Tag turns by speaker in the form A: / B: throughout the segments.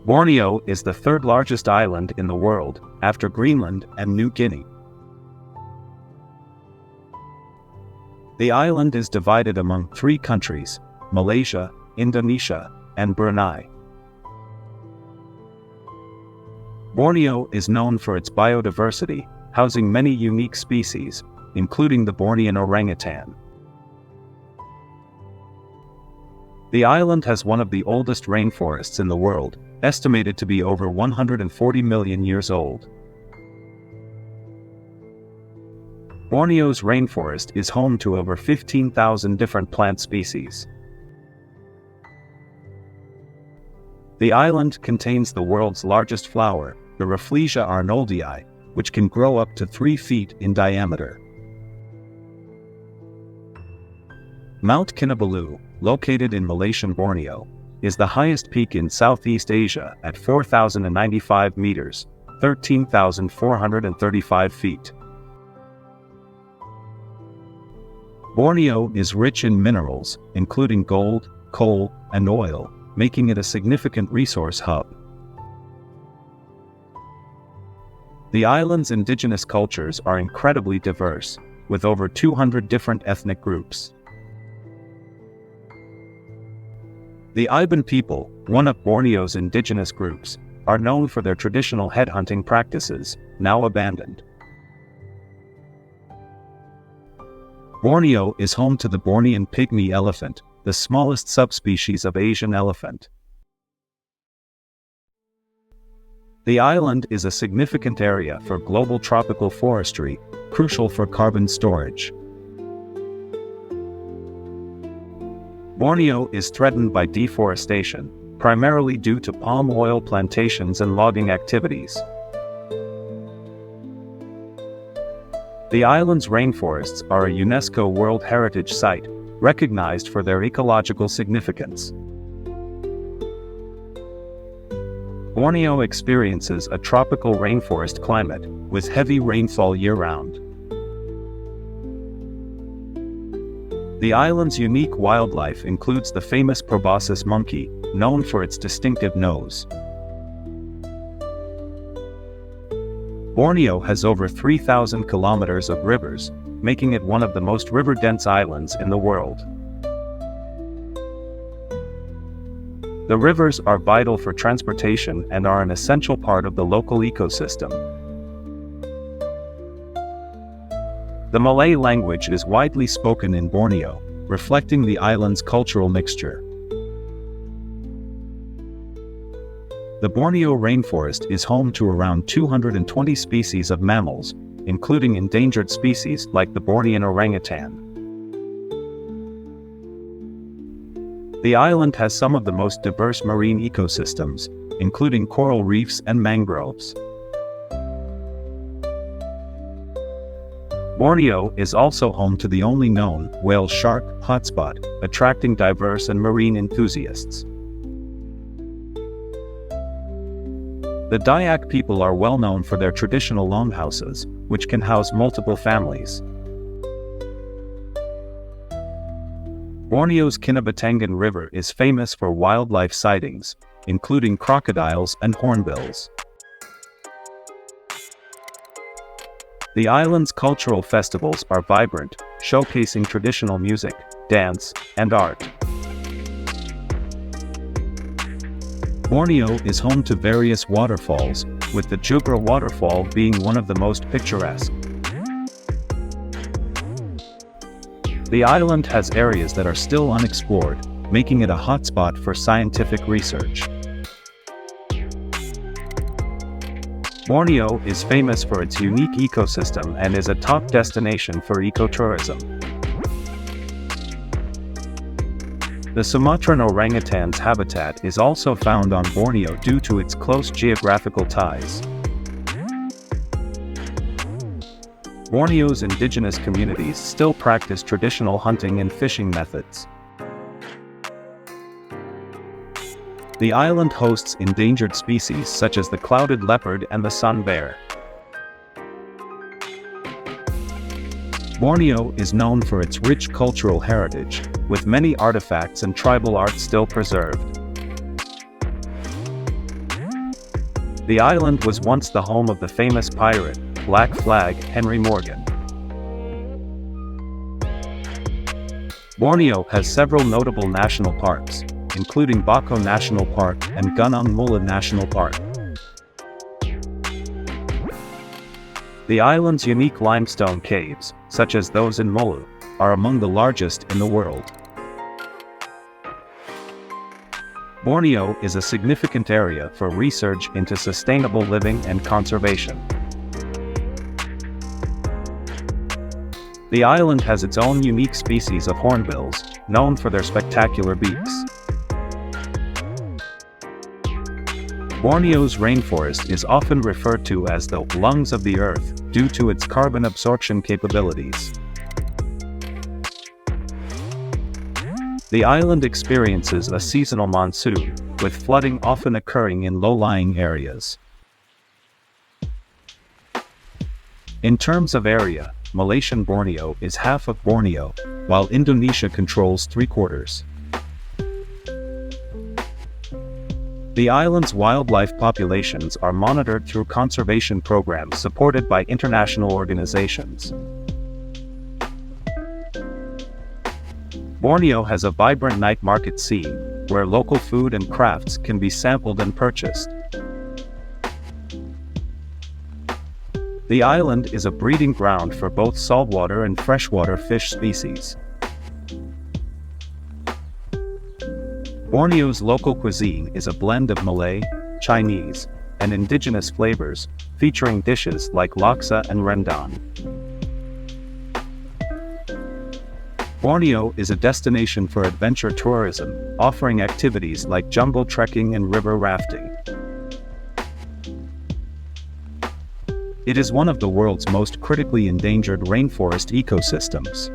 A: Borneo is the third largest island in the world, after Greenland and New Guinea. The island is divided among 3 countries: Malaysia, Indonesia, and Brunei. Borneo is known for its biodiversity, housing many unique species, including the Bornean orangutan. The island has one of the oldest rainforests in the world, estimated to be over 140 million years old. Borneo's rainforest is home to over 15,000 different plant species. The island contains the world's largest flower, the Rafflesia arnoldii, which can grow up to 3 feet in diameter. Mount Kinabalu, located in Malaysian Borneo, is the highest peak in Southeast Asia at 4,095 meters, 13,435 feet. Borneo is rich in minerals, including gold, coal, and oil, making it a significant resource hub. The island's indigenous cultures are incredibly diverse, with over 200 different ethnic groups. The Iban people, one of Borneo's indigenous groups, are known for their traditional headhunting practices, now abandoned. Borneo is home to the Bornean pygmy elephant, the smallest subspecies of Asian elephant. The island is a significant area for global tropical forestry, crucial for carbon storage. Borneo is threatened by deforestation, primarily due to palm oil plantations and logging activities. The island's rainforests are a UNESCO World Heritage Site, recognized for their ecological significance. Borneo experiences a tropical rainforest climate, with heavy rainfall year-round. The island's unique wildlife includes the famous proboscis monkey, known for its distinctive nose. Borneo has over 3,000 kilometers of rivers, making it one of the most river-dense islands in the world. The rivers are vital for transportation and are an essential part of the local ecosystem. The Malay language is widely spoken in Borneo, reflecting the island's cultural mixture. The Borneo rainforest is home to around 220 species of mammals, including endangered species like the Bornean orangutan. The island has some of the most diverse marine ecosystems, including coral reefs and mangroves. Borneo is also home to the only known whale shark hotspot, attracting diverse and marine enthusiasts. The Dayak people are well known for their traditional longhouses, which can house multiple families. Borneo's Kinabatangan River is famous for wildlife sightings, including crocodiles and hornbills. The island's cultural festivals are vibrant, showcasing traditional music, dance, and art. Borneo is home to various waterfalls, with the Jugra waterfall being one of the most picturesque. The island has areas that are still unexplored, making it a hotspot for scientific research. Borneo is famous for its unique ecosystem and is a top destination for ecotourism. The Sumatran orangutan's habitat is also found on Borneo due to its close geographical ties. Borneo's indigenous communities still practice traditional hunting and fishing methods. The island hosts endangered species such as the clouded leopard and the sun bear. Borneo is known for its rich cultural heritage, with many artifacts and tribal art still preserved. The island was once the home of the famous pirate, Black Flag Henry Morgan. Borneo has several notable national parks, including Bako National Park and Gunung Mula National Park. The island's unique limestone caves, such as those in Molu, are among the largest in the world. Borneo is a significant area for research into sustainable living and conservation. The island has its own unique species of hornbills, known for their spectacular beaks. Borneo's rainforest is often referred to as the lungs of the earth due to its carbon absorption capabilities. The island experiences a seasonal monsoon, with flooding often occurring in low-lying areas. In terms of area, Malaysian Borneo is half of Borneo, while Indonesia controls 3/4. The island's wildlife populations are monitored through conservation programs supported by international organizations. Borneo has a vibrant night market scene, where local food and crafts can be sampled and purchased. The island is a breeding ground for both saltwater and freshwater fish species. Borneo's local cuisine is a blend of Malay, Chinese, and indigenous flavors, featuring dishes like laksa and rendang. Borneo is a destination for adventure tourism, offering activities like jungle trekking and river rafting. It is one of the world's most critically endangered rainforest ecosystems.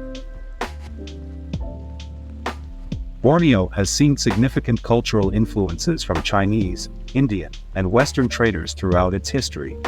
A: Borneo has seen significant cultural influences from Chinese, Indian, and Western traders throughout its history.